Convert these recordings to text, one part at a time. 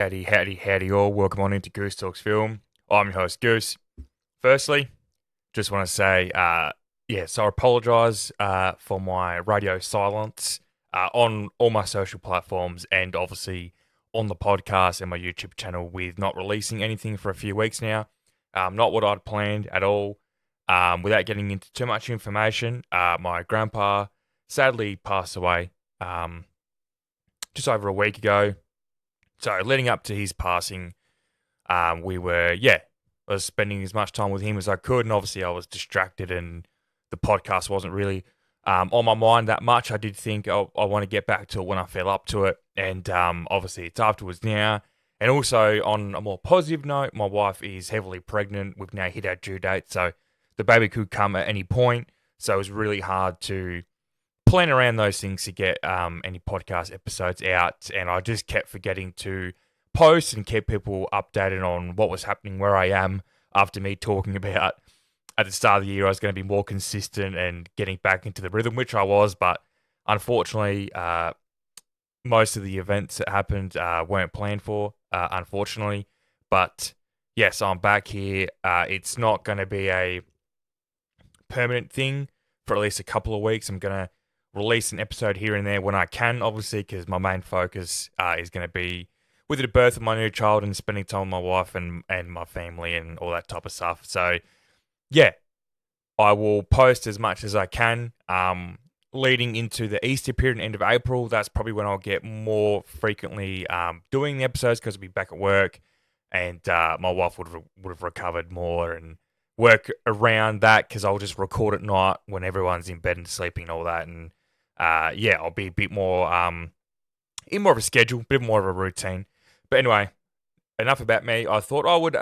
Howdy, howdy, howdy all. Welcome on into Goose Talks Film. I'm your host, Goose. Firstly, just want to say, so I apologise for my radio silence on all my social platforms and obviously on the podcast and my YouTube channel with not releasing anything for a few weeks now. Not what I'd planned at all. Without getting into too much information, my grandpa sadly passed away just over a week ago. So leading up to his passing, I was spending as much time with him as I could, and obviously I was distracted, and the podcast wasn't really on my mind that much. I did think I want to get back to it when I feel up to it, and obviously it's afterwards now. And also on a more positive note, my wife is heavily pregnant. We've now hit our due date, so the baby could come at any point. So it was really hard to plan around those things to get any podcast episodes out, and I just kept forgetting to post and keep people updated on what was happening where I am after me talking about at the start of the year I was going to be more consistent and getting back into the rhythm, which I was, but unfortunately most of the events that happened weren't planned for, unfortunately. But yes, I'm back here. It's not going to be a permanent thing for at least a couple of weeks. I'm going to release an episode here and there when I can, obviously, because my main focus is going to be with the birth of my new child and spending time with my wife and my family and all that type of stuff. So, yeah, I will post as much as I can. Leading into the Easter period and end of April, that's probably when I'll get more frequently doing the episodes because I'll be back at work and my wife would have recovered more and work around that because I'll just record at night when everyone's in bed and sleeping and all that. And I'll be a bit more in more of a schedule, a bit more of a routine. But anyway, enough about me. I thought I would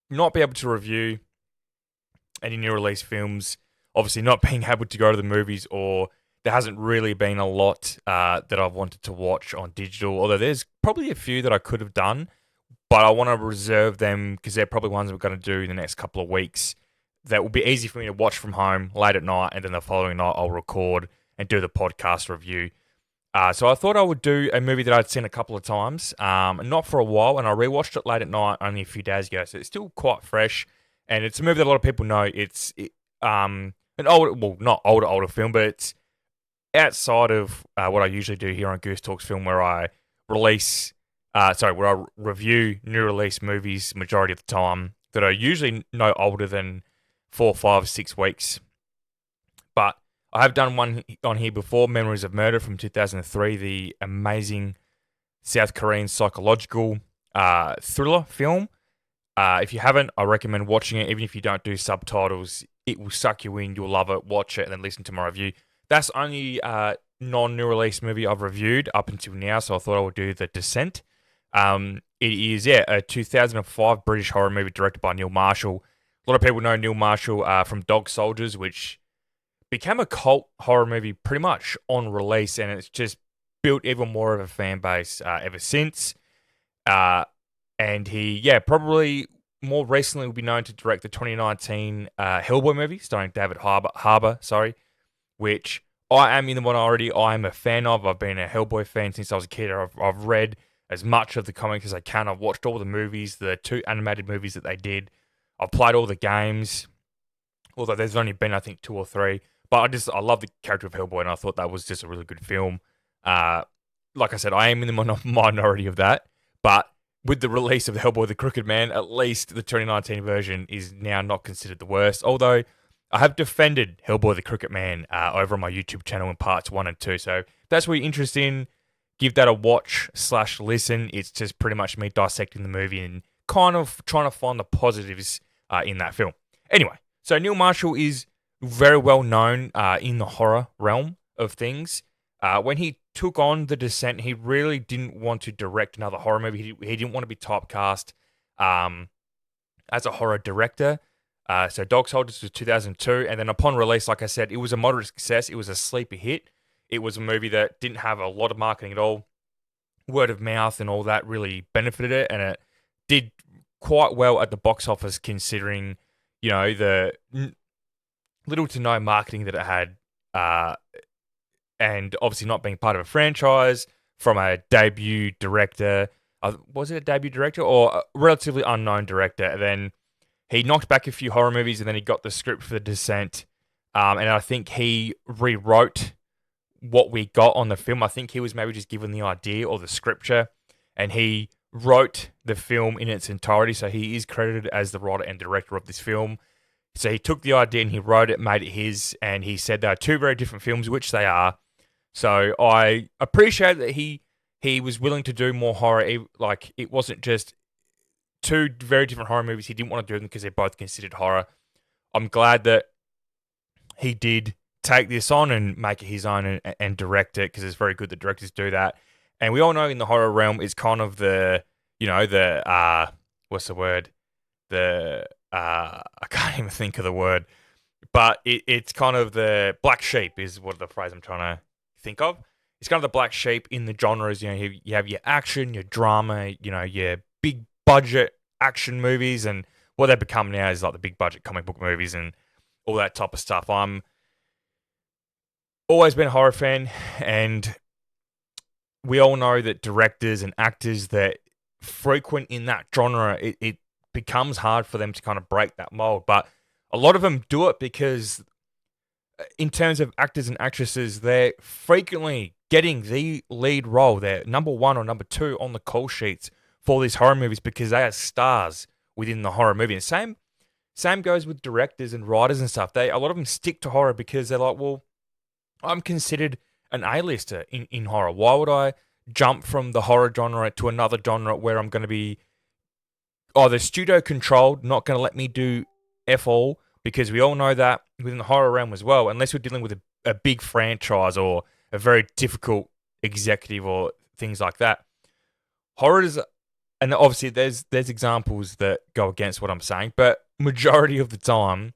not be able to review any new release films. Obviously, not being able to go to the movies, or there hasn't really been a lot that I've wanted to watch on digital. Although there's probably a few that I could have done, but I want to reserve them because they're probably ones we're going to do in the next couple of weeks. That will be easy for me to watch from home late at night, and then the following night I'll record and do the podcast review. So I thought I would do a movie that I'd seen a couple of times, not for a while, and I rewatched it late at night only a few days ago, so it's still quite fresh. And it's a movie that a lot of people know. It's an older, well, not older film, but it's outside of what I usually do here on Goose Talks Film, where I review new release movies majority of the time that are usually no older than 4, 5, 6 weeks. But I have done one on here before, Memories of Murder from 2003, the amazing South Korean psychological thriller film. If you haven't, I recommend watching it. Even if you don't do subtitles, it will suck you in. You'll love it. Watch it and then listen to my review. That's the only non-new release movie I've reviewed up until now, so I thought I would do The Descent. It is, a 2005 British horror movie directed by Neil Marshall. A lot of people know Neil Marshall from Dog Soldiers, which became a cult horror movie pretty much on release, and it's just built even more of a fan base ever since. And he, probably more recently will be known to direct the 2019 Hellboy movie starring David Harbour, which I am in the minority. I am a fan of. I've been a Hellboy fan since I was a kid. I've read as much of the comics as I can. I've watched all the movies, the 2 animated movies that they did. I've played all the games, although there's only been, I think, 2 or 3. But I love the character of Hellboy, and I thought that was just a really good film. Like I said, I am in the minority of that. But with the release of Hellboy the Crooked Man, at least the 2019 version is now not considered the worst. Although I have defended Hellboy the Crooked Man over on my YouTube channel in parts 1 and 2. So if that's what you're interested in, give that a watch/listen. It's just pretty much me dissecting the movie and kind of trying to find the positives in that film. Anyway, so Neil Marshall is very well known in the horror realm of things. When he took on The Descent, he really didn't want to direct another horror movie. He didn't want to be typecast as a horror director. So Dog Soldiers was 2002, and then upon release, like I said, it was a moderate success. It was a sleeper hit. It was a movie that didn't have a lot of marketing at all. Word of mouth and all that really benefited it, and it did quite well at the box office considering, the little to no marketing that it had, and obviously not being part of a franchise from a debut director. Was it a debut director or a relatively unknown director? And then he knocked back a few horror movies, and then he got the script for The Descent. And I think he rewrote what we got on the film. I think he was maybe just given the idea or the scripture, and he wrote the film in its entirety. So he is credited as the writer and director of this film. So he took the idea and he wrote it, made it his, and he said there are two very different films, which they are. So I appreciate that he was willing to do more horror. Like, it wasn't just two very different horror movies. He didn't want to do them because they're both considered horror. I'm glad that he did take this on and make it his own and direct it, because it's very good that directors do that. And we all know in the horror realm is kind of the, what's the word? I can't even think of the word, but it's kind of the black sheep is what the phrase I'm trying to think of. It's kind of the black sheep in the genres. You have your action, your drama, your big budget action movies, and what they've become now is like the big budget comic book movies and all that type of stuff. I'm always been a horror fan, and we all know that directors and actors that frequent in that genre, it becomes hard for them to kind of break that mold. But a lot of them do it because, in terms of actors and actresses, they're frequently getting the lead role. They're number one or number two on the call sheets for these horror movies because they are stars within the horror movie. And same goes with directors and writers and stuff. A lot of them stick to horror because they're like, well, I'm considered an A-lister in horror. Why would I jump from the horror genre to another genre where I'm going to be either studio controlled, not going to let me do F all? Because we all know that within the horror realm as well, unless we're dealing with a big franchise or a very difficult executive or things like that, horror is, and obviously there's examples that go against what I'm saying, but majority of the time,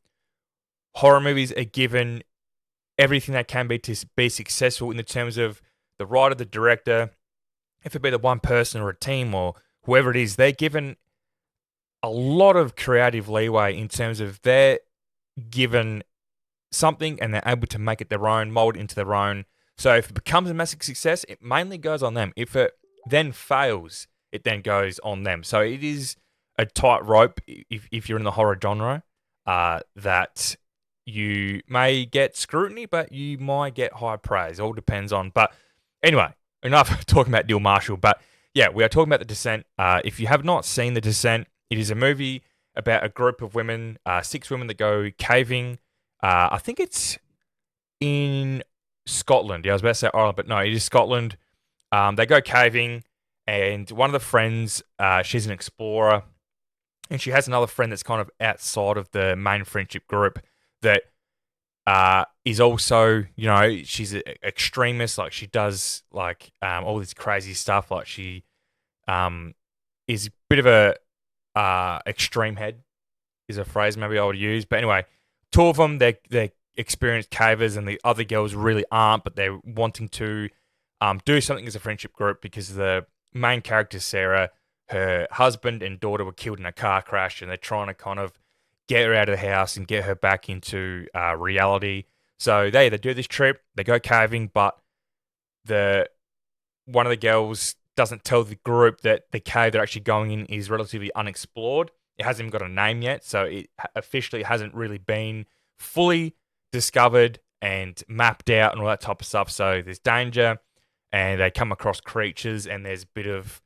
horror movies are given everything they can be to be successful in the terms of the writer, the director, if it be the one person or a team or whoever it is, they're given a lot of creative leeway in terms of they're given something and they're able to make it their own, mold it into their own. So if it becomes a massive success, it mainly goes on them. If it then fails, it then goes on them. So it is a tight rope if you're in the horror genre, that you may get scrutiny, but you might get high praise. All depends on. But anyway, enough talking about Neil Marshall. But yeah, we are talking about The Descent. If you have not seen The Descent, it is a movie about a group of women, 6 women that go caving. I think it's in Scotland. Yeah, I was about to say Ireland, but no, it is Scotland. They go caving, and one of the friends, she's an explorer, and she has another friend that's kind of outside of the main friendship group that is also, she's an extremist. Like, she does like all this crazy stuff. Like, she is a bit of a extreme head is a phrase maybe I would use. But anyway, 2 of them, they're experienced cavers, and the other girls really aren't, but they're wanting to do something as a friendship group because the main character, Sarah, her husband and daughter were killed in a car crash, and they're trying to kind of get her out of the house and get her back into reality. So they do this trip, they go caving, but one of the girls doesn't tell the group that the cave they're actually going in is relatively unexplored. It hasn't even got a name yet, so it officially hasn't really been fully discovered and mapped out and all that type of stuff. So there's danger, and they come across creatures, and there's a bit of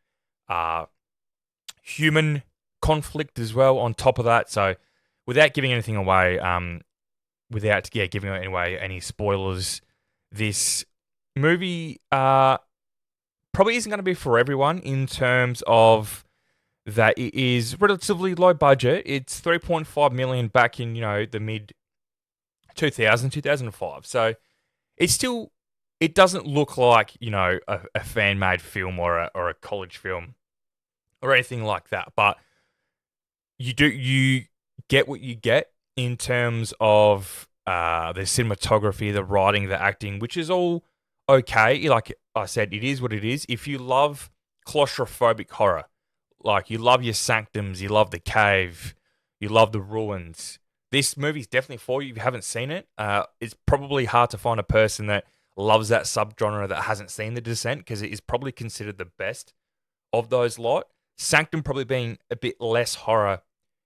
human conflict as well on top of that. So without giving anything away, giving away any spoilers, this movie probably isn't going to be for everyone in terms of that it is relatively low budget. It's 3.5 million back in, the mid 2005. So it doesn't look like, a fan made film or a college film or anything like that. But you get what you get in terms of the cinematography, the writing, the acting, which is all okay. Like I said, it is what it is. If you love claustrophobic horror, like you love your sanctums, you love the cave, you love the ruins, this movie's definitely for you. If you haven't seen it, it's probably hard to find a person that loves that subgenre that hasn't seen The Descent, because it is probably considered the best of those lot. Sanctum probably being a bit less horror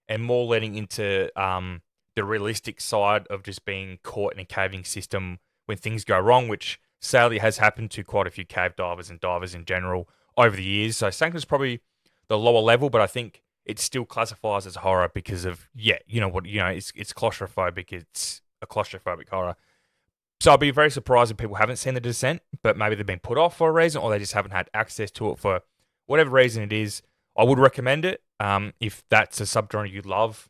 and more leading into the realistic side of just being caught in a caving system when things go wrong, which sadly has happened to quite a few cave divers and divers in general over the years. So Sanctum's probably the lower level, but I think it still classifies as horror because of it's claustrophobic. It's a claustrophobic horror. So I'd be very surprised if people haven't seen The Descent, but maybe they've been put off for a reason, or they just haven't had access to it for whatever reason it is. I would recommend it if that's a subgenre you love,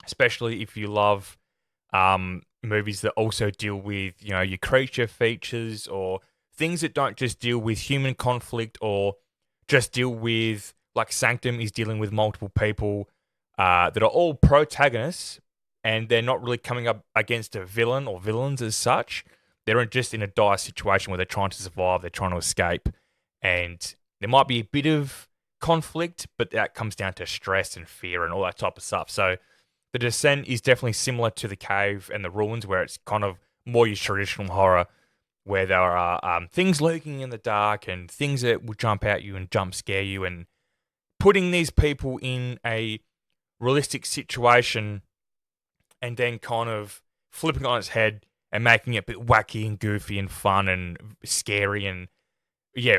especially if you love movies that also deal with your creature features or things that don't just deal with human conflict or just deal with, like Sanctum is dealing with multiple people that are all protagonists, and they're not really coming up against a villain or villains as such. They're just in a dire situation where they're trying to survive, they're trying to escape, and there might be a bit of conflict, but that comes down to stress and fear and all that type of stuff. So The Descent is definitely similar to The Cave and The Ruins, where it's kind of more your traditional horror, where there are things lurking in the dark and things that will jump at you and jump scare you, and putting these people in a realistic situation and then kind of flipping it on its head and making it a bit wacky and goofy and fun and scary and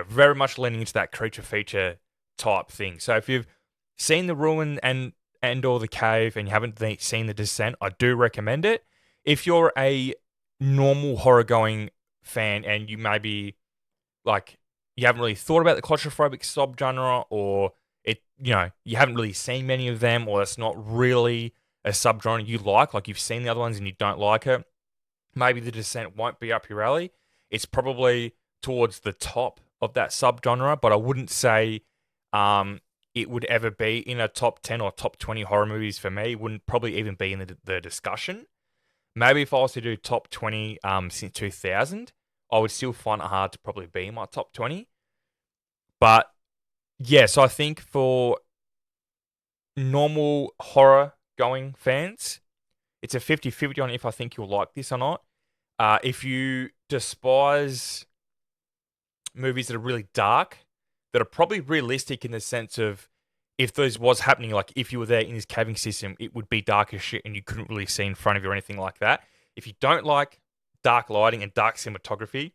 very much leaning into that creature feature type thing. So if you've seen The Ruin and or The Cave and you haven't seen The Descent, I do recommend it. If you're a normal horror going fan and you maybe like you haven't really thought about the claustrophobic subgenre, or you haven't really seen many of them, or it's not really a subgenre you like you've seen the other ones and you don't like it, maybe The Descent won't be up your alley. It's probably towards the top of that subgenre, but I wouldn't say it would ever be in a top 10 or top 20 horror movies for me. It wouldn't probably even be in the discussion. Maybe if I was to do top 20 since 2000, I would still find it hard to probably be in my top 20. But yeah, so I think for normal horror going fans, it's a 50-50 on if I think you'll like this or not. If you despise movies that are really dark, that are probably realistic in the sense of if this was happening, like if you were there in this caving system, it would be dark as shit and you couldn't really see in front of you or anything like that. If you don't like dark lighting and dark cinematography,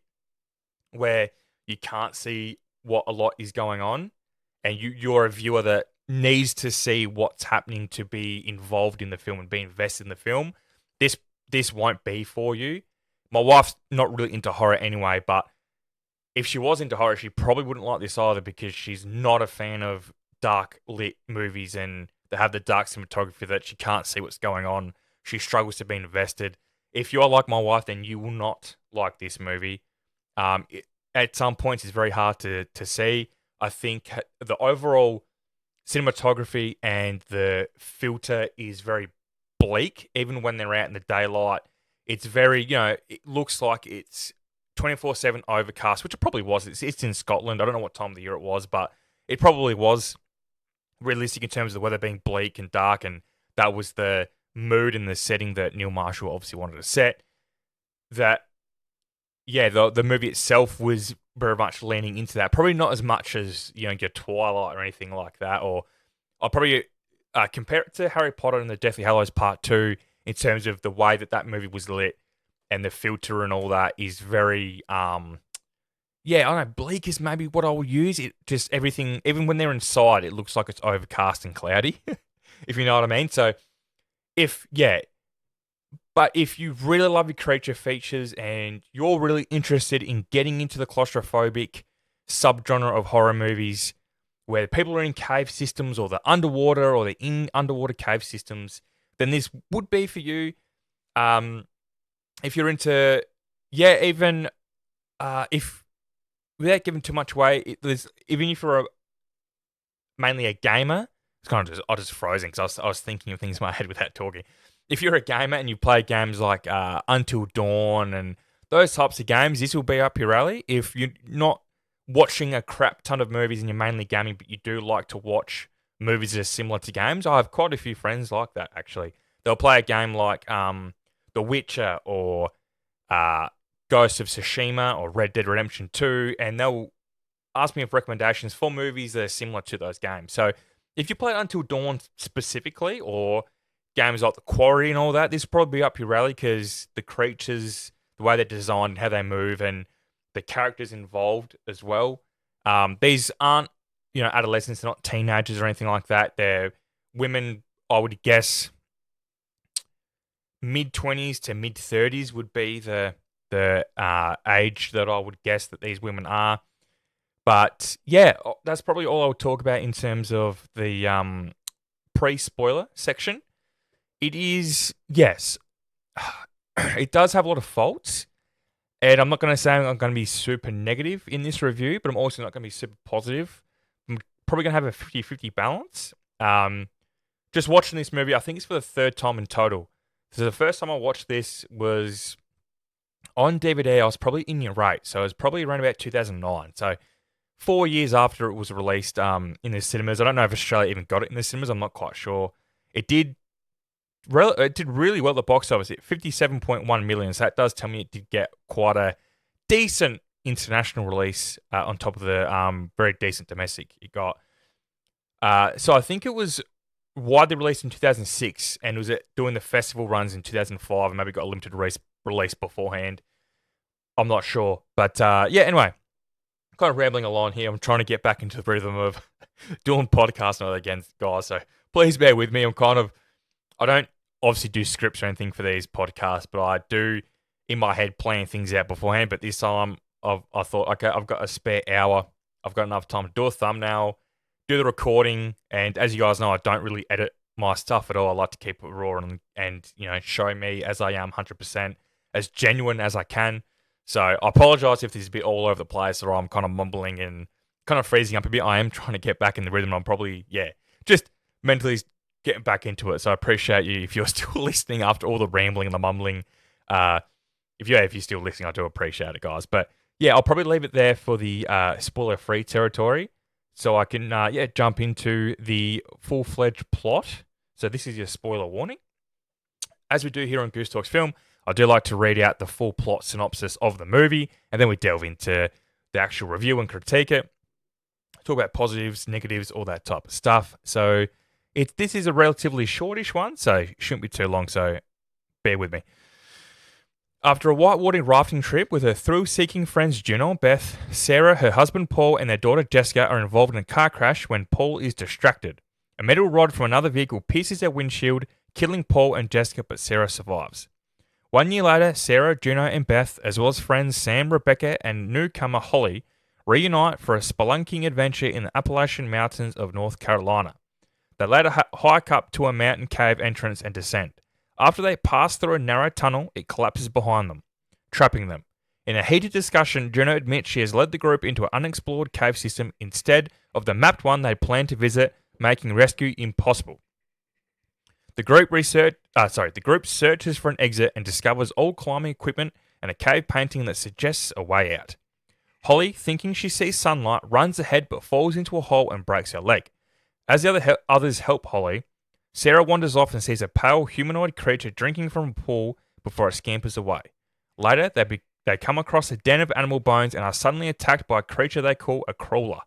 where you can't see what a lot is going on, and you're a viewer that needs to see what's happening to be involved in the film and be invested in the film, this won't be for you. My wife's not really into horror anyway, but if she was into horror, she probably wouldn't like this either because she's not a fan of dark lit movies and they have the dark cinematography that she can't see what's going on. She struggles to be invested. If you are like my wife, then you will not like this movie. At some points, it's very hard to see. I think the overall cinematography and the filter is very bleak, even when they're out in the daylight. It's very, it looks like it's 24/7 overcast, which it probably was. It's in Scotland. I don't know what time of the year it was, but it probably was realistic in terms of the weather being bleak and dark, and that was the mood and the setting that Neil Marshall obviously wanted to set. That, yeah, the movie itself was very much leaning into that. Probably not as much as, your Twilight or anything like that, or I'll probably compare it to Harry Potter and the Deathly Hallows Part 2 in terms of the way that movie was lit and the filter and all that is very, I don't know, bleak is maybe what I will use. It just everything, even when they're inside, it looks like it's overcast and cloudy, if you know what I mean. So, but if you really love your creature features and you're really interested in getting into the claustrophobic subgenre of horror movies where people are in cave systems or they're underwater or they're in underwater cave systems, then this would be for you. If you're into, even if without giving too much away, even if you're mainly a gamer, it's kind of I just frozen because I was thinking of things in my head without talking. If you're a gamer and you play games like Until Dawn and those types of games, this will be up your alley. If you're not watching a crap ton of movies and you're mainly gaming, but you do like to watch movies that are similar to games, I have quite a few friends like that, actually. They'll play a game like The Witcher or Ghost of Tsushima or Red Dead Redemption 2, and they'll asked me for recommendations for movies that are similar to those games. So if you played Until Dawn specifically, or games like The Quarry and all that, this will probably be up your alley because the creatures, the way they're designed, how they move, and the characters involved as well. These aren't, adolescents, they're not teenagers or anything like that. They're women, I would guess, mid-20s to mid-30s would be the age that I would guess that these women are. But yeah, that's probably all I'll talk about in terms of the pre-spoiler section. It is, yes, it does have a lot of faults. And I'm not going to say I'm going to be super negative in this review, but I'm also not going to be super positive. I'm probably going to have a 50-50 balance. Just watching this movie, I think it's for the third time in total. So the first time I watched this was on DVD. I was probably in year 8, so it was probably around about 2009. So 4 years after it was released in the cinemas. I don't know if Australia even got it in the cinemas. I'm not quite sure. It did really well at the box office. It 57.1 million. So that does tell me it did get quite a decent international release on top of the very decent domestic it got. So I think it was widely released in 2006 and was it doing the festival runs in 2005 and maybe got a limited release beforehand. I'm not sure. But yeah, anyway, kind of rambling along here. I'm trying to get back into the rhythm of doing podcasts and all that again, guys. So please bear with me. I don't obviously do scripts or anything for these podcasts, but I do in my head plan things out beforehand. But this time I thought, okay, I've got a spare hour. I've got enough time to do a thumbnail, do the recording. And as you guys know, I don't really edit my stuff at all. I like to keep it raw and show me as I am 100%, as genuine as I can. So I apologize if this is a bit all over the place or I'm kind of mumbling and kind of freezing up a bit. I am trying to get back in the rhythm. I'm probably, just mentally getting back into it. So I appreciate you if you're still listening after all the rambling and the mumbling. If you're still listening, I do appreciate it, guys. But yeah, I'll probably leave it there for the spoiler-free territory so I can, jump into the full-fledged plot. So this is your spoiler warning. As we do here on Goose Talks Film, I do like to read out the full plot synopsis of the movie, and then we delve into the actual review and critique it. Talk about positives, negatives, all that type of stuff. So this is a relatively shortish one, so it shouldn't be too long, so bear with me. After a whitewater rafting trip with her thrill-seeking friends Juno, Beth, Sarah, her husband Paul, and their daughter Jessica are involved in a car crash when Paul is distracted. A metal rod from another vehicle pierces their windshield, killing Paul and Jessica, but Sarah survives. 1 year later, Sarah, Juno, and Beth, as well as friends Sam, Rebecca, and newcomer Holly, reunite for a spelunking adventure in the Appalachian Mountains of North Carolina. They later hike up to a mountain cave entrance and descend. After they pass through a narrow tunnel, it collapses behind them, trapping them. In a heated discussion, Juno admits she has led the group into an unexplored cave system instead of the mapped one they planned to visit, making rescue impossible. The group searches for an exit and discovers old climbing equipment and a cave painting that suggests a way out. Holly, thinking she sees sunlight, runs ahead but falls into a hole and breaks her leg. As the others help Holly, Sarah wanders off and sees a pale humanoid creature drinking from a pool before it scampers away. Later, they come across a den of animal bones and are suddenly attacked by a creature they call a crawler,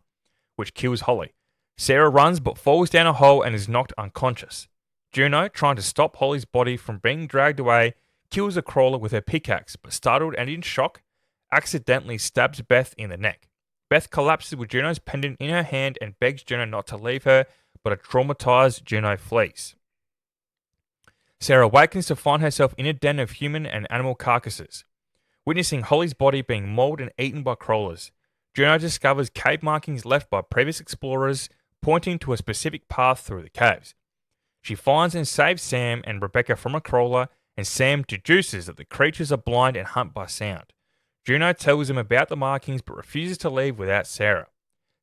which kills Holly. Sarah runs but falls down a hole and is knocked unconscious. Juno, trying to stop Holly's body from being dragged away, kills the crawler with her pickaxe, but startled and in shock, accidentally stabs Beth in the neck. Beth collapses with Juno's pendant in her hand and begs Juno not to leave her, but a traumatized Juno flees. Sarah awakens to find herself in a den of human and animal carcasses. Witnessing Holly's body being mauled and eaten by crawlers, Juno discovers cave markings left by previous explorers pointing to a specific path through the caves. She finds and saves Sam and Rebecca from a crawler, and Sam deduces that the creatures are blind and hunt by sound. Juno tells him about the markings but refuses to leave without Sarah.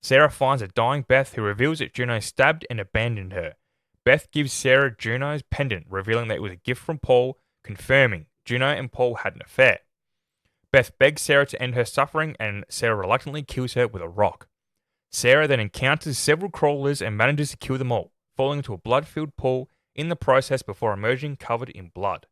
Sarah finds a dying Beth who reveals that Juno stabbed and abandoned her. Beth gives Sarah Juno's pendant, revealing that it was a gift from Paul, confirming Juno and Paul had an affair. Beth begs Sarah to end her suffering, and Sarah reluctantly kills her with a rock. Sarah then encounters several crawlers and manages to kill them all, falling into a blood-filled pool in the process before emerging covered in blood.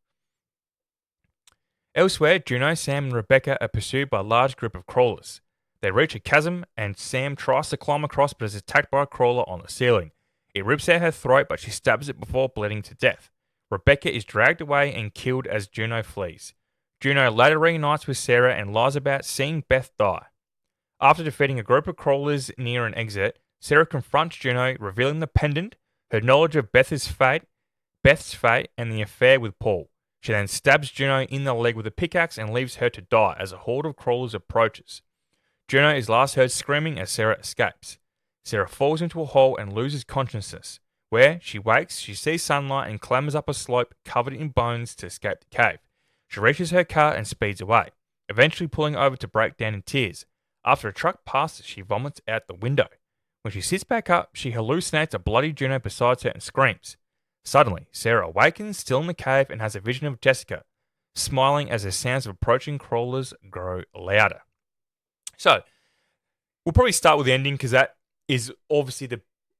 Elsewhere, Juno, Sam, and Rebecca are pursued by a large group of crawlers. They reach a chasm, and Sam tries to climb across but is attacked by a crawler on the ceiling. It rips out her throat, but she stabs it before bleeding to death. Rebecca is dragged away and killed as Juno flees. Juno later reunites with Sarah and lies about seeing Beth die. After defeating a group of crawlers near an exit, Sarah confronts Juno, revealing the pendant, her knowledge of Beth's fate, and the affair with Paul. She then stabs Juno in the leg with a pickaxe and leaves her to die as a horde of crawlers approaches. Juno is last heard screaming as Sarah escapes. Sarah falls into a hole and loses consciousness. Where she wakes, she sees sunlight and clambers up a slope covered in bones to escape the cave. She reaches her car and speeds away, eventually pulling over to break down in tears. After a truck passes, she vomits out the window. When she sits back up, she hallucinates a bloody Juno beside her and screams. Suddenly, Sarah awakens, still in the cave, and has a vision of Jessica, smiling as the sounds of approaching crawlers grow louder. So, we'll probably start with the ending because that is obviously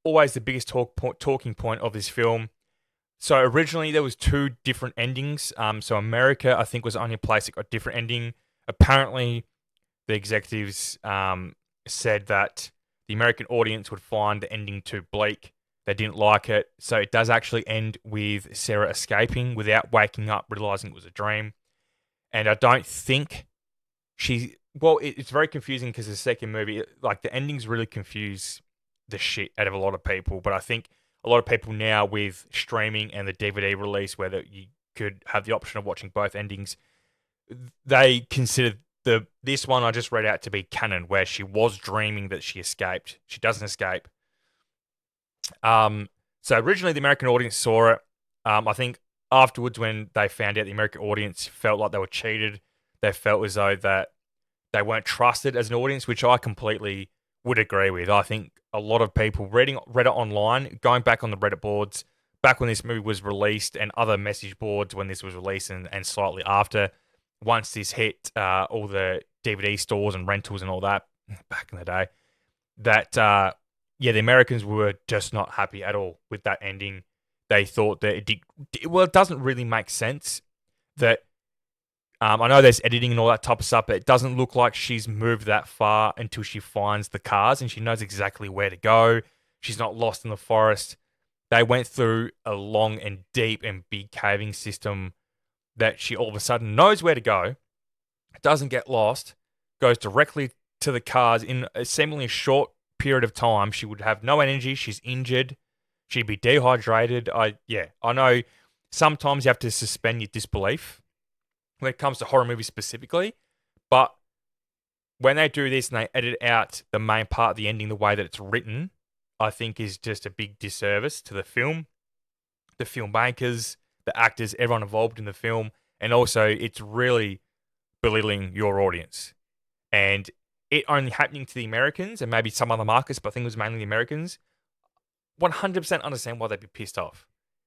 always the biggest talking point of this film. So originally there was two different endings. So America, I think, was the only place that got a different ending. Apparently, the executives said that the American audience would find the ending too bleak. They didn't like it. So it does actually end with Sarah escaping without waking up, realizing it was a dream. And I don't think it's very confusing because the second movie, like the endings really confuse the shit out of a lot of people. But I think a lot of people now with streaming and the DVD release where you could have the option of watching both endings, they consider this one I just read out to be canon, where she was dreaming that she escaped. She doesn't escape. So originally the American audience saw it. I think afterwards when they found out, the American audience felt like they were cheated. They felt as though that they weren't trusted as an audience, which I completely would agree with. I think a lot of people reading Reddit online, going back on the Reddit boards, back when this movie was released, and other message boards when this was released, and slightly after, once this hit all the DVD stores and rentals and all that back in the day, that the Americans were just not happy at all with that ending. They thought that it doesn't really make sense that. I know there's editing and all that type of stuff, but it doesn't look like she's moved that far until she finds the cars and she knows exactly where to go. She's not lost in the forest. They went through a long and deep and big caving system that she all of a sudden knows where to go, doesn't get lost, goes directly to the cars in a seemingly short period of time. She would have no energy. She's injured. She'd be dehydrated. I know sometimes you have to suspend your disbelief when it comes to horror movies specifically, but when they do this and they edit out the main part of the ending the way that it's written, I think is just a big disservice to the film, the filmmakers, the actors, everyone involved in the film, and also it's really belittling your audience. And it only happening to the Americans and maybe some other markets, but I think it was mainly the Americans, 100% understand why they'd be pissed off.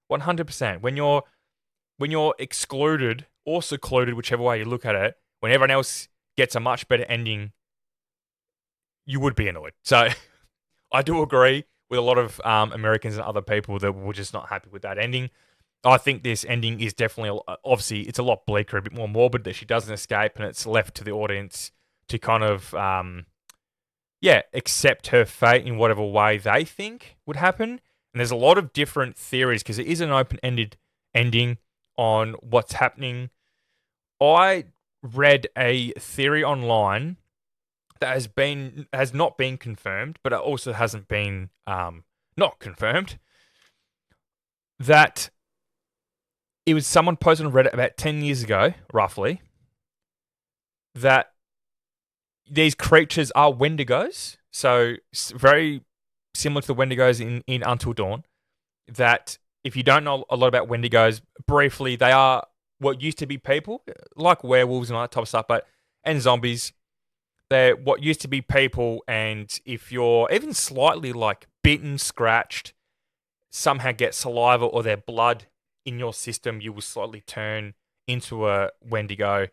100%. When you're excluded or secluded, whichever way you look at it, when everyone else gets a much better ending, you would be annoyed. So I do agree with a lot of Americans and other people that were just not happy with that ending. I think this ending is definitely, obviously, it's a lot bleaker, a bit more morbid, that she doesn't escape and it's left to the audience to kind of, accept her fate in whatever way they think would happen. And there's a lot of different theories because it is an open-ended ending on what's happening. I read a theory online that has not been confirmed, but it also hasn't been not confirmed, that it was someone posted on Reddit about 10 years ago, roughly, that these creatures are Wendigos. So very similar to the Wendigos in Until Dawn. That if you don't know a lot about Wendigos, briefly, they are what used to be people, like werewolves and all that type of stuff, and zombies. They're what used to be people, and if you're even slightly like bitten, scratched, somehow get saliva or their blood in your system, you will slightly turn into a Wendigo.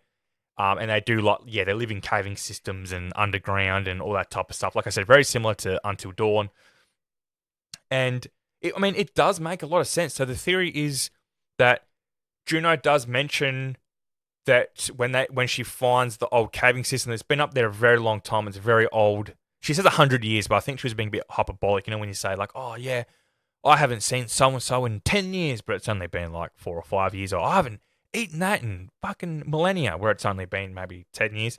And they do they live in caving systems and underground and all that type of stuff. Like I said, very similar to Until Dawn. And it does make a lot of sense. So the theory is that Juno does mention that when she finds the old caving system that's been up there a very long time, it's very old. She says 100 years, but I think she was being a bit hyperbolic. You know, when you say like, oh yeah, I haven't seen so and so in 10 years, but it's only been like 4 or 5 years, or I haven't eaten that in fucking millennia, where it's only been maybe 10 years.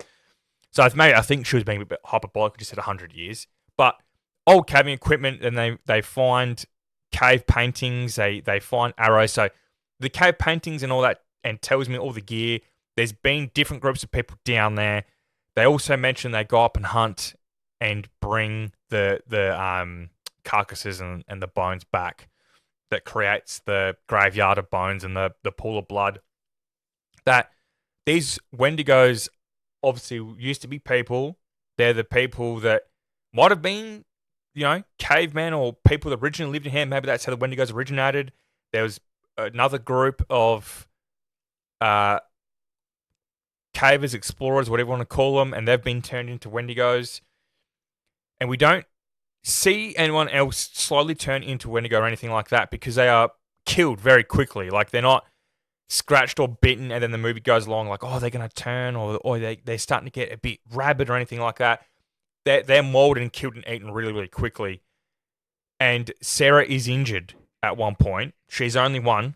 So maybe I think she was being a bit hyperbolic. Just said 100 years, but old caving equipment, and they find cave paintings. They find arrows. So the cave paintings and all that, and tells me all the gear. There's been different groups of people down there. They also mention they go up and hunt and bring the carcasses and the bones back. That creates the graveyard of bones and the pool of blood. That these Wendigos obviously used to be people. They're the people that might have been, cavemen or people that originally lived in here. Maybe that's how the Wendigos originated. There was another group of cavers, explorers, whatever you want to call them, and they've been turned into Wendigos. And we don't see anyone else slowly turn into Wendigo or anything like that, because they are killed very quickly. Like, they're not scratched or bitten, and then the movie goes along like, oh, they're going to turn, or they're starting to get a bit rabid or anything like that. They're mauled and killed and eaten really, really quickly. And Sarah is injured at one point. She's only one.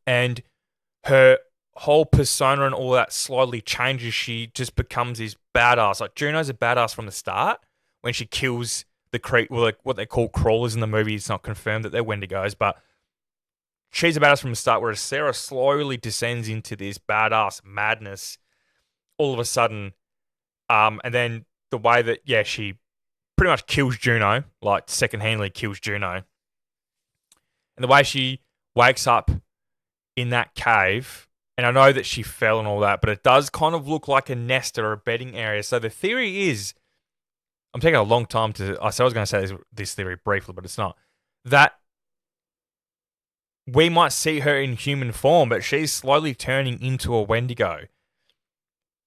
And her whole persona and all that slowly changes. She just becomes this badass. Like, Juno's a badass from the start when she kills what they call crawlers in the movie. It's not confirmed that they're Wendigos, but she's a badass from the start, whereas Sarah slowly descends into this badass madness all of a sudden. And then the way that, she pretty much kills Juno, like second-handedly kills Juno. And the way she wakes up in that cave, and I know that she fell and all that, but it does kind of look like a nest or a bedding area. So the theory is, I'm taking a long time I was going to say this theory briefly, but it's not, that we might see her in human form, but she's slowly turning into a Wendigo.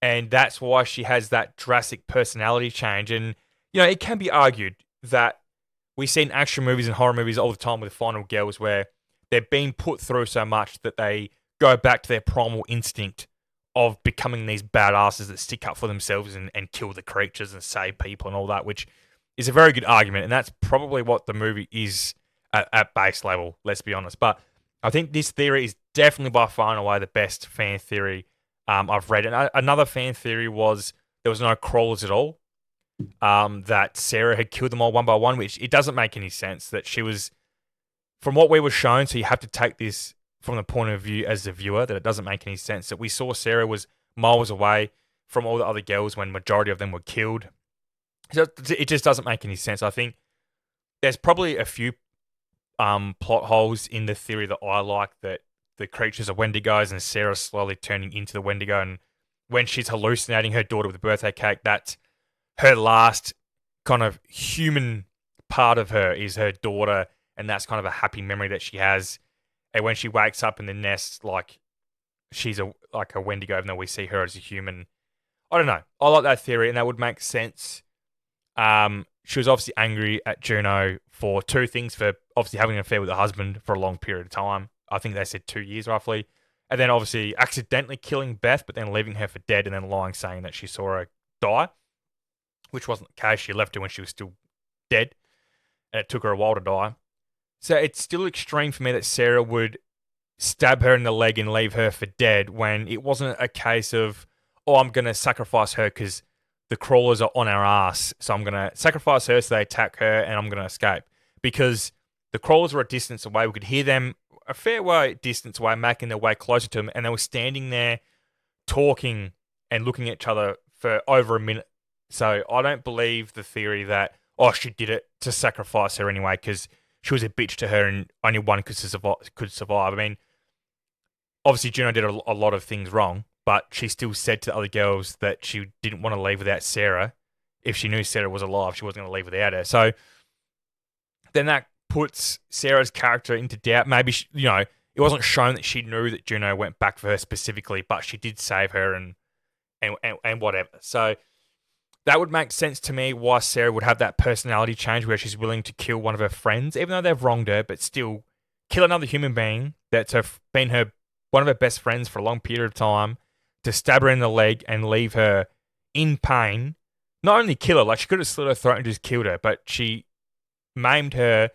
And that's why she has that drastic personality change. And, it can be argued that we see in action movies and horror movies all the time with final girls where they're being put through so much that they go back to their primal instinct of becoming these badasses that stick up for themselves and kill the creatures and save people and all that, which is a very good argument. And that's probably what the movie is at base level, let's be honest. But I think this theory is definitely by far and away the best fan theory I've read. And another fan theory was there was no crawlers at all, that Sarah had killed them all one by one, which it doesn't make any sense. That she was, from what we were shown, so you have to take this from the point of view as the viewer, that it doesn't make any sense. That we saw Sarah was miles away from all the other girls when majority of them were killed. So it just doesn't make any sense. I think there's probably a few plot holes in the theory that I like, that the creatures are Wendigos and Sarah's slowly turning into the Wendigo, and when she's hallucinating her daughter with a birthday cake, that's her last kind of human part of her is her daughter, and that's kind of a happy memory that she has. And when she wakes up in the nest, like, she's a Wendigo, even though we see her as a human. I don't know. I like that theory, and that would make sense. She was obviously angry at Juno for two things: for obviously having an affair with her husband for a long period of time. I think they said 2 years roughly. And then obviously accidentally killing Beth, but then leaving her for dead, and then lying saying that she saw her die, which wasn't the case. She left her when she was still dead, and it took her a while to die. So it's still extreme for me that Sarah would stab her in the leg and leave her for dead, when it wasn't a case of, oh, I'm going to sacrifice her because the crawlers are on our ass, so I'm going to sacrifice her so they attack her and I'm going to escape. Because the crawlers were a distance away. We could hear them a fair way distance away, making their way closer to them, and they were standing there talking and looking at each other for over a minute. So I don't believe the theory that, oh, she did it to sacrifice her anyway because she was a bitch to her and only one could survive. I mean, obviously Juno did a lot of things wrong, but she still said to the other girls that she didn't want to leave without Sarah. If she knew Sarah was alive, she wasn't going to leave without her. So then that puts Sarah's character into doubt. Maybe, it wasn't shown that she knew that Juno went back for her specifically, but she did save her and whatever. So that would make sense to me why Sarah would have that personality change where she's willing to kill one of her friends, even though they've wronged her, but still kill another human being that's been one of her best friends for a long period of time, to stab her in the leg and leave her in pain. Not only kill her, like she could have slit her throat and just killed her, but she maimed her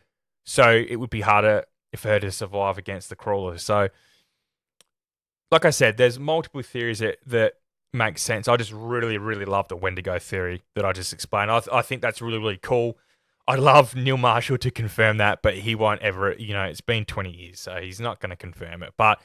so it would be harder for her to survive against the crawlers. So, like I said, there's multiple theories that make sense. I just really, really love the Wendigo theory that I just explained. I think that's really, really cool. I'd love Neil Marshall to confirm that, but he won't ever, it's been 20 years, so he's not going to confirm it. But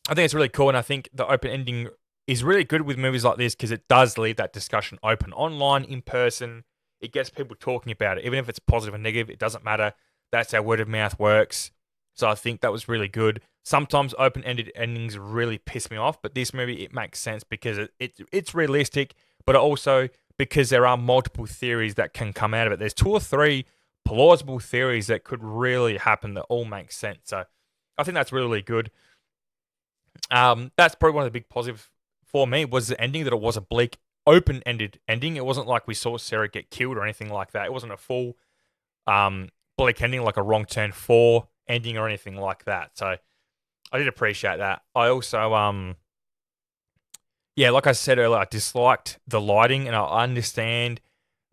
I think it's really cool, and I think the open ending is really good with movies like this because it does leave that discussion open online, in person. It gets people talking about it. Even if it's positive or negative, it doesn't matter. That's how word of mouth works. So I think that was really good. Sometimes open-ended endings really piss me off, but this movie, it makes sense because it's realistic, but also because there are multiple theories that can come out of it. There's 2 or 3 plausible theories that could really happen that all make sense. So I think that's really, really good. That's probably one of the big positives for me was the ending, that it was a bleak, open-ended ending. It wasn't like we saw Sarah get killed or anything like that. It wasn't a full bleak ending like a Wrong Turn 4 ending or anything like that. So I did appreciate that. I also, yeah, like I said earlier, I disliked the lighting, and I understand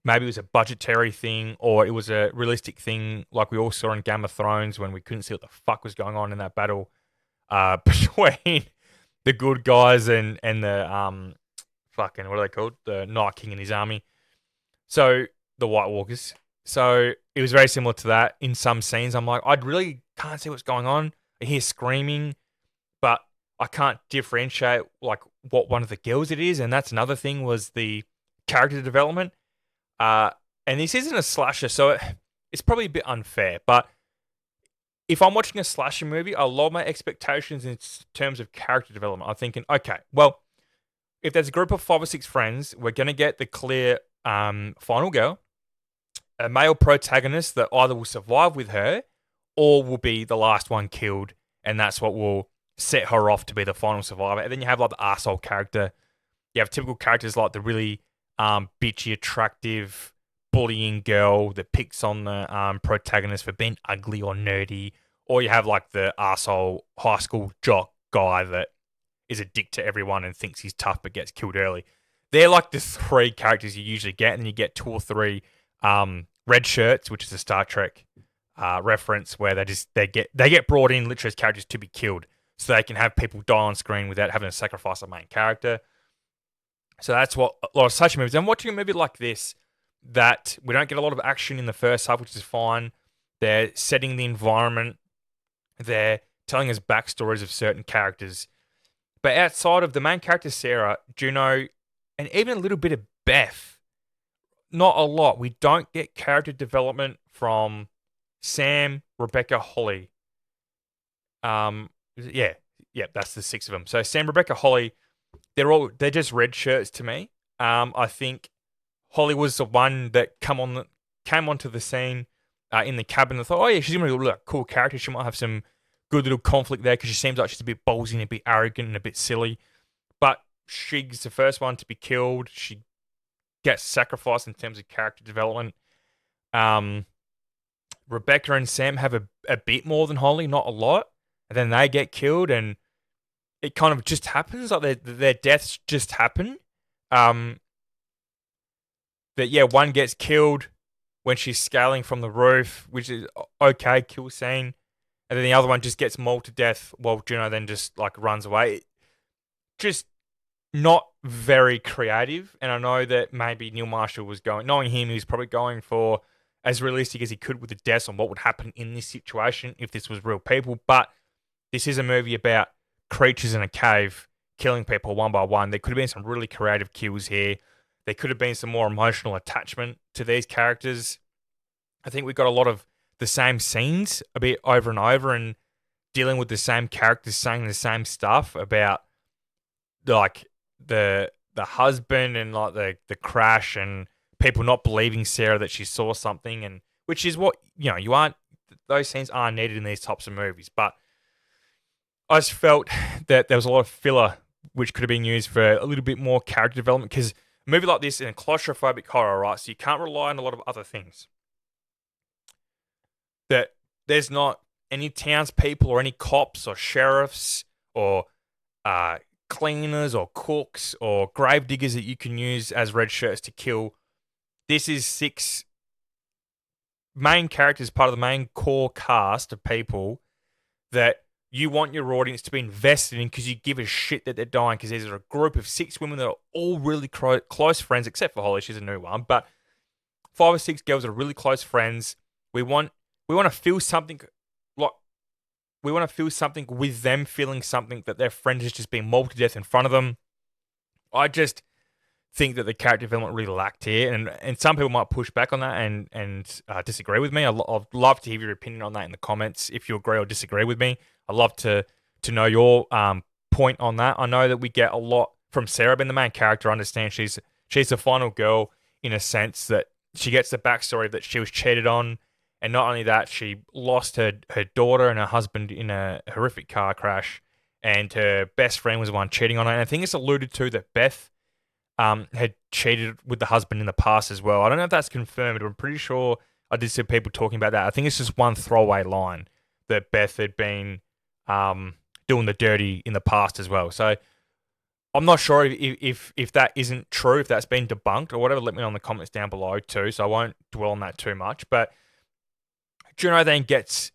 maybe it was a budgetary thing or it was a realistic thing like we all saw in Game of Thrones when we couldn't see what the fuck was going on in that battle between the good guys and the fucking, what are they called? The Night King and his army. So the White Walkers. So it was very similar to that in some scenes. I'm like, I really can't see what's going on. I hear screaming, but I can't differentiate like what one of the girls it is. And that's another thing, was the character development. And this isn't a slasher, so it's probably a bit unfair. But if I'm watching a slasher movie, I lower my expectations in terms of character development. I'm thinking, okay, well, if there's a group of 5 or 6 friends, we're going to get the clear final girl, a male protagonist that either will survive with her or will be the last one killed, and that's what will set her off to be the final survivor. And then you have like the arsehole character. You have typical characters like the really bitchy, attractive, bullying girl that picks on the protagonist for being ugly or nerdy. Or you have like the arsehole high school jock guy that is a dick to everyone and thinks he's tough but gets killed early. They're like the 3 characters you usually get, and then you get 2 or 3 red shirts, which is a Star Trek reference, where they get brought in literally as characters to be killed, so they can have people die on screen without having to sacrifice a main character. So that's what a lot of such movies. I'm watching a movie like this that we don't get a lot of action in the first half, which is fine. They're setting the environment. They're telling us backstories of certain characters. But outside of the main character, Sarah, Juno, and even a little bit of Beth, not a lot. We don't get character development from Sam, Rebecca, Holly. Yeah, that's the 6 of them. So Sam, Rebecca, Holly, they're just red shirts to me. I think Holly was the one that came onto the scene in the cabin. I thought, oh yeah, she's gonna be a cool character. She might have some good little conflict there because she seems like she's a bit ballsy and a bit arrogant and a bit silly. But she's the first one to be killed. She gets sacrificed in terms of character development. Rebecca and Sam have a bit more than Holly, not a lot. And then they get killed, and it kind of just happens. Like their deaths just happen. That yeah, one gets killed when she's scaling from the roof, which is okay, kill scene. And then the other one just gets mauled to death while Juno then just like runs away. Just not very creative. And I know that maybe Neil Marshall was knowing him, he was probably going for as realistic as he could with the deaths on what would happen in this situation if this was real people. But this is a movie about creatures in a cave killing people one by one. There could have been some really creative kills here. There could have been some more emotional attachment to these characters. I think we got a lot of the same scenes a bit over and over, and dealing with the same characters saying the same stuff about like the husband and like the crash and people not believing Sarah that she saw something, and which is what those scenes aren't needed in these types of movies. But I just felt that there was a lot of filler which could have been used for a little bit more character development, because a movie like this in a claustrophobic horror, right? So you can't rely on a lot of other things. That there's not any townspeople or any cops or sheriffs or cleaners or cooks or grave diggers that you can use as red shirts to kill. This is 6 main characters, part of the main core cast of people that you want your audience to be invested in because you give a shit that they're dying, because there's a group of 6 women that are all really close friends, except for Holly, she's a new one, but 5 or 6 girls are really close friends. We want to feel something like we want to feel something with them feeling something that their friend has just been mauled to death in front of them. I just think that the character development really lacked here, and some people might push back on that and disagree with me. I'd love to hear your opinion on that in the comments if you agree or disagree with me. I'd love to know your point on that. I know that we get a lot from Sarah being the main character. I understand she's the final girl in a sense that she gets the backstory that she was cheated on, and not only that, she lost her daughter and her husband in a horrific car crash, and her best friend was the one cheating on her. And I think it's alluded to that Beth had cheated with the husband in the past as well. I don't know if that's confirmed, but I'm pretty sure I did see people talking about that. I think it's just one throwaway line that Beth had been doing the dirty in the past as well. So I'm not sure if that isn't true, if that's been debunked or whatever. Let me know in the comments down below too, so I won't dwell on that too much. But Juno then gets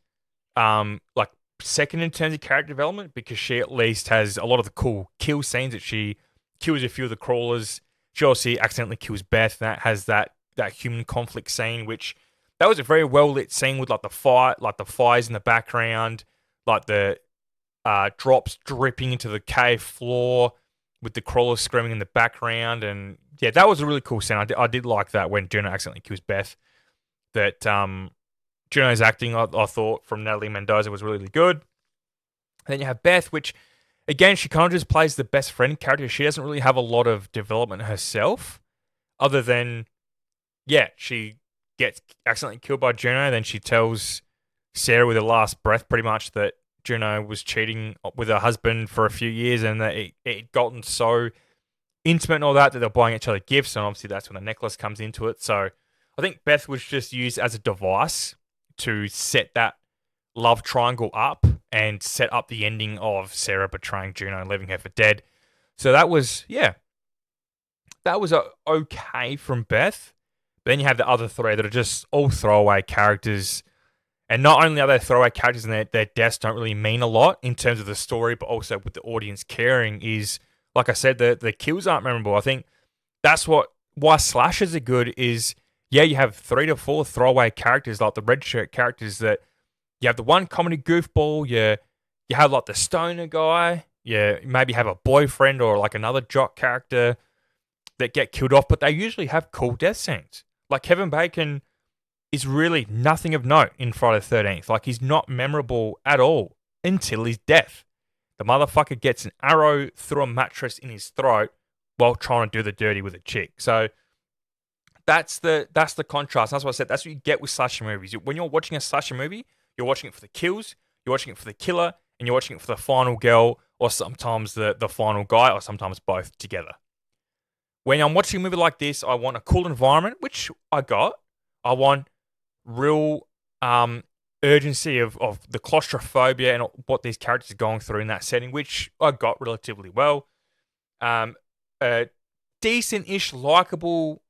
like second in terms of character development, because she at least has a lot of the cool kill scenes that she kills a few of the crawlers. She also accidentally kills Beth. That has that human conflict scene, which that was a very well lit scene with like the fires in the background, like the drops dripping into the cave floor with the crawlers screaming in the background. And yeah, that was a really cool scene. I did like that when Juno accidentally kills Beth. That Juno's acting, I thought, from Natalie Mendoza was really, really good. And then you have Beth, which, again, she kind of just plays the best friend character. She doesn't really have a lot of development herself, other than, yeah, she gets accidentally killed by Juno. Then she tells Sarah with her last breath, pretty much, that Juno was cheating with her husband for a few years, and that it gotten so intimate and all that they're buying each other gifts. And obviously, that's when the necklace comes into it. So I think Beth was just used as a device to set that love triangle up and set up the ending of Sarah betraying Juno and leaving her for dead. So that was okay from Beth. But then you have the other 3 that are just all throwaway characters. And not only are they throwaway characters and their deaths don't really mean a lot in terms of the story, but also with the audience caring is, like I said, the kills aren't memorable. I think that's why slashers are good is, yeah, you have 3 to 4 throwaway characters, like the red shirt characters, that you have the one comedy goofball, you have like the stoner guy, you maybe have a boyfriend or like another jock character that get killed off, but they usually have cool death scenes. Like Kevin Bacon is really nothing of note in Friday the 13th. Like, he's not memorable at all until his death. The motherfucker gets an arrow through a mattress in his throat while trying to do the dirty with a chick. So that's the contrast. That's what I said. That's what you get with slasher movies. When you're watching a slasher movie, you're watching it for the kills, you're watching it for the killer, and you're watching it for the final girl, or sometimes the final guy, or sometimes both together. When I'm watching a movie like this, I want a cool environment, which I got. I want real urgency of the claustrophobia and what these characters are going through in that setting, which I got relatively well. A decent-ish, likable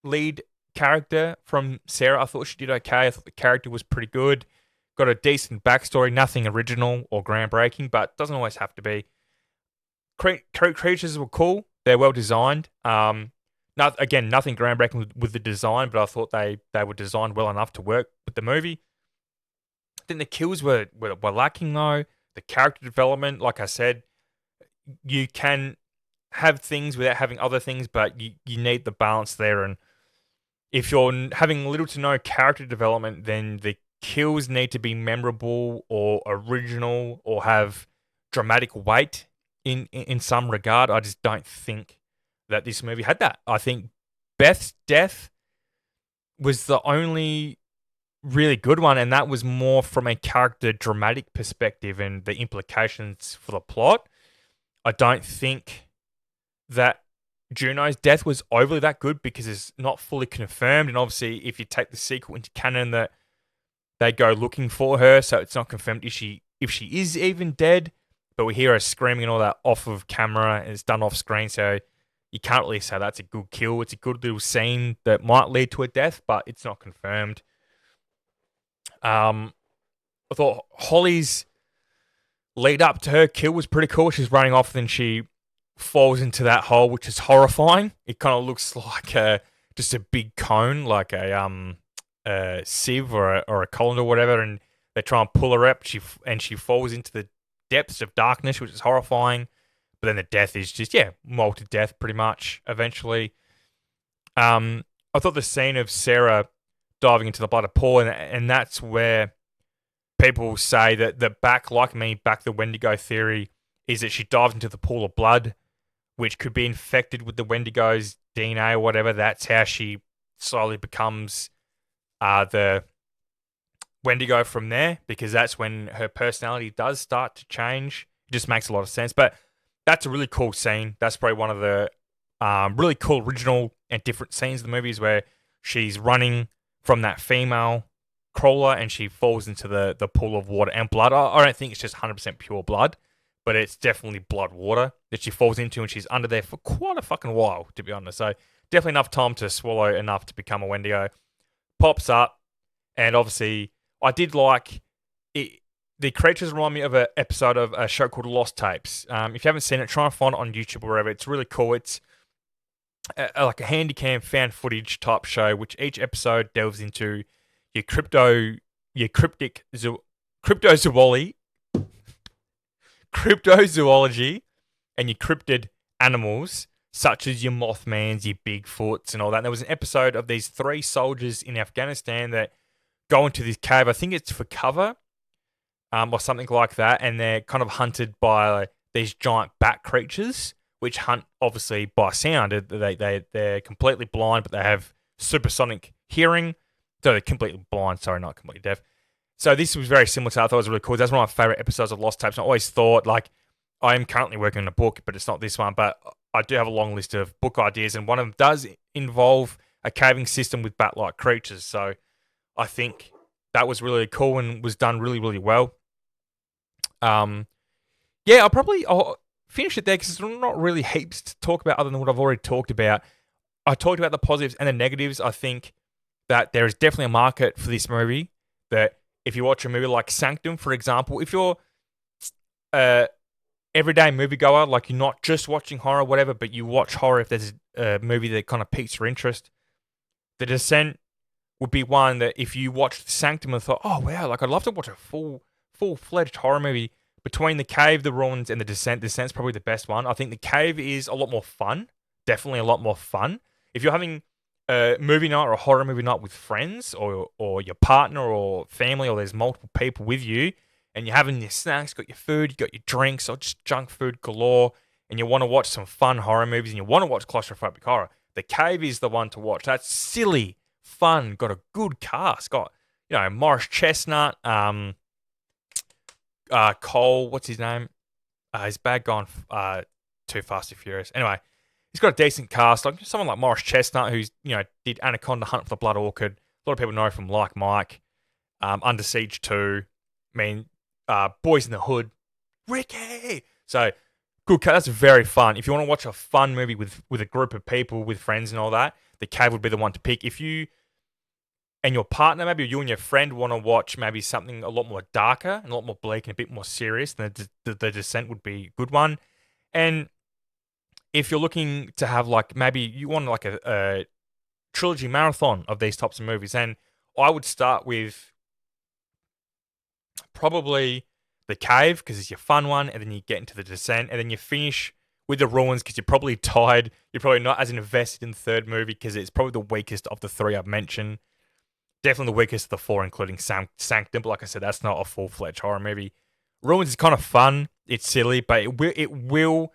lead character from Sarah. I thought she did okay. I thought the character was pretty good. Got a decent backstory, nothing original or groundbreaking, but doesn't always have to be. Creatures were cool. They're well designed. Nothing groundbreaking with the design, but I thought they were designed well enough to work with the movie. I think the kills were lacking though. The character development, like I said, you can have things without having other things, but you need the balance there. And if you're having little to no character development, then the kills need to be memorable or original or have dramatic weight in some regard. I just don't think that this movie had that. I think Beth's death was the only really good one, and that was more from a character dramatic perspective and the implications for the plot. I don't think that Juno's death was overly that good because it's not fully confirmed, and obviously if you take the sequel into canon that they go looking for her, so it's not confirmed if she is even dead. but we hear her screaming and all that off of camera, and it's done off screen, so you can't really say that's a good kill. It's a good little scene that might lead to a death, but it's not confirmed. I thought Holly's lead up to her kill was pretty cool. She's running off, and then she falls into that hole, which is horrifying. It kind of looks like just a big cone, like a sieve or a colander or whatever, and they try and pull her up. She falls into the depths of darkness, which is horrifying. But then the death is just molted death pretty much. Eventually, I thought the scene of Sarah diving into the blood of Paul, and that's where people say that back the Wendigo theory is that she dives into the pool of blood, which could be infected with the Wendigo's DNA or whatever. That's how she slowly becomes the Wendigo from there, because that's when her personality does start to change. It just makes a lot of sense. But that's a really cool scene. That's probably one of the really cool original and different scenes of the movies where she's running from that female crawler and she falls into the pool of water and blood. I don't think it's just 100% pure blood, but it's definitely blood water that she falls into, and she's under there for quite a fucking while, to be honest. So definitely enough time to swallow enough to become a Wendigo. Pops up, and obviously I did like it. The creatures remind me of an episode of a show called Lost Tapes. If you haven't seen it, try and find it on YouTube or wherever. It's really cool. It's like a handycam fan footage type show, which each episode delves into your cryptozoology, and your cryptid animals, such as your Mothmans, your Bigfoots, and all that. And there was an episode of these 3 soldiers in Afghanistan that go into this cave. I think it's for cover, or something like that, and they're kind of hunted by these giant bat creatures, which hunt obviously by sound. They're completely blind, but they have supersonic hearing. So they're completely blind. Sorry, not completely deaf. So this was very similar to that. I thought it was really cool. That's one of my favorite episodes of Lost Tapes. I always thought, like, I am currently working on a book, but it's not this one. But I do have a long list of book ideas, and one of them does involve a caving system with bat-like creatures. So I think that was really cool and was done really, really well. I'll finish it there because there's not really heaps to talk about other than what I've already talked about. I talked about the positives and the negatives. I think that there is definitely a market for this movie. That if you watch a movie like Sanctum, for example, if you're everyday moviegoer, like you're not just watching horror, whatever, but you watch horror if there's a movie that kind of piques your interest, The Descent would be one that if you watched Sanctum and thought, oh wow, like I'd love to watch a full-fledged horror movie. Between The Cave, The Ruins, and The Descent's probably the best one. I think The Cave is a lot more fun. Definitely a lot more fun. If you're having a movie night or a horror movie night with friends or your partner or family, or there's multiple people with you, and you're having your snacks, got your food, you got your drinks, or just junk food galore, and you want to watch some fun horror movies and you want to watch claustrophobic horror, The Cave is the one to watch. That's silly, fun, got a good cast. Got, Morris Chestnut, Cole, what's his name? His bad guy on Too Fast and Furious. Anyway, he's got a decent cast. Like someone like Morris Chestnut, who's did Anaconda, Hunt for the Blood Orchid. A lot of people know from Like Mike, Under Siege 2. I mean, Boys in the Hood, Ricky. So good. That's very fun. If you want to watch a fun movie with a group of people, with friends and all that, The Cave would be the one to pick. If you and your partner, maybe you and your friend, want to watch maybe something a lot more darker and a lot more bleak and a bit more serious, then the Descent would be a good one. And if you're looking to have maybe you want like a trilogy marathon of these types of movies, then I would start with probably The Cave because it's your fun one, and then you get into The Descent, and then you finish with The Ruins because you're probably tired. You're probably not as invested in the third movie because it's probably the weakest of the 3 I've mentioned. Definitely the weakest of the 4, including Sanctum. But like I said, that's not a full-fledged horror movie. Ruins is kind of fun. It's silly, but it will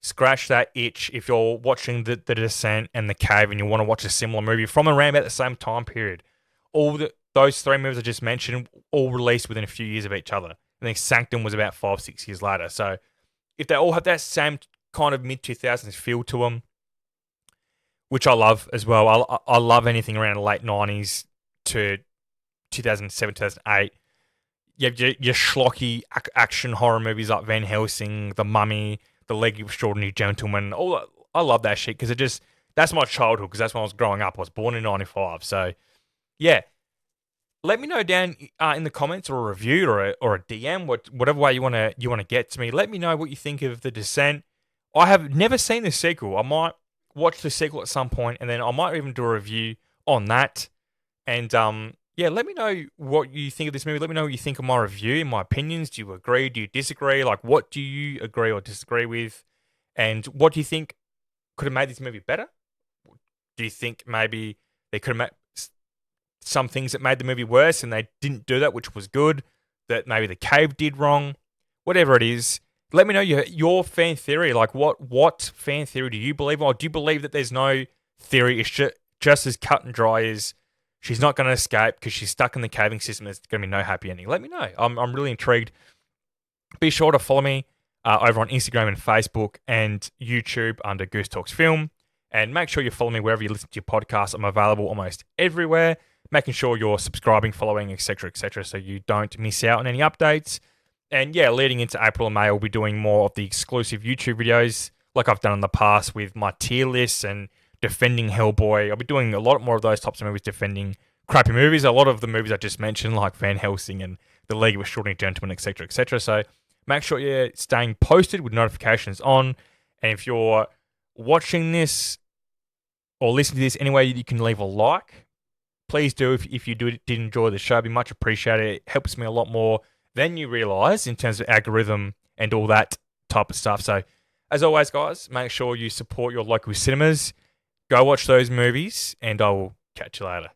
scratch that itch if you're watching the Descent and The Cave and you want to watch a similar movie from around about the same time period. Those 3 movies I just mentioned all released within a few years of each other. I think Sanctum was about 5-6 years later. So if they all have that same kind of mid-2000s feel to them, which I love as well. I love anything around the late 90s to 2007, 2008. you have your schlocky action horror movies like Van Helsing, The Mummy, The League of Extraordinary Gentlemen. All I love that shit because that's my childhood because that's when I was growing up. I was born in '95, so yeah. Let me know down in the comments or a review or a DM, whatever way you wanna get to me. Let me know what you think of The Descent. I have never seen the sequel. I might watch the sequel at some point, and then I might even do a review on that. And yeah, let me know what you think of this movie. Let me know what you think of my review, my opinions. Do you agree? Do you disagree? Like, what do you agree or disagree with? And what do you think could have made this movie better? Do you think maybe they could have made some things that made the movie worse and they didn't do that, which was good? That maybe The Cave did wrong? Whatever it is, let me know your fan theory. Like, what fan theory do you believe? Or do you believe that there's no theory? It's just as cut and dry as she's not going to escape because she's stuck in the caving system. There's going to be no happy ending. Let me know. I'm really intrigued. Be sure to follow me over on Instagram and Facebook and YouTube under Goose Talks Film. And make sure you follow me wherever you listen to your podcast. I'm available almost everywhere. Making sure you're subscribing, following, etc., so you don't miss out on any updates. And yeah, leading into April and May, I'll be doing more of the exclusive YouTube videos like I've done in the past with my tier lists and defending Hellboy. I'll be doing a lot more of those types of movies, defending crappy movies. A lot of the movies I just mentioned, like Van Helsing and The League of Extraordinary Gentlemen, etc., So make sure you're staying posted with notifications on. And if you're watching this or listening to this anyway, you can leave a like. Please do if you did enjoy the show. It'd be much appreciated. It helps me a lot more than you realise in terms of algorithm and all that type of stuff. So as always, guys, make sure you support your local cinemas. Go watch those movies, and I will catch you later.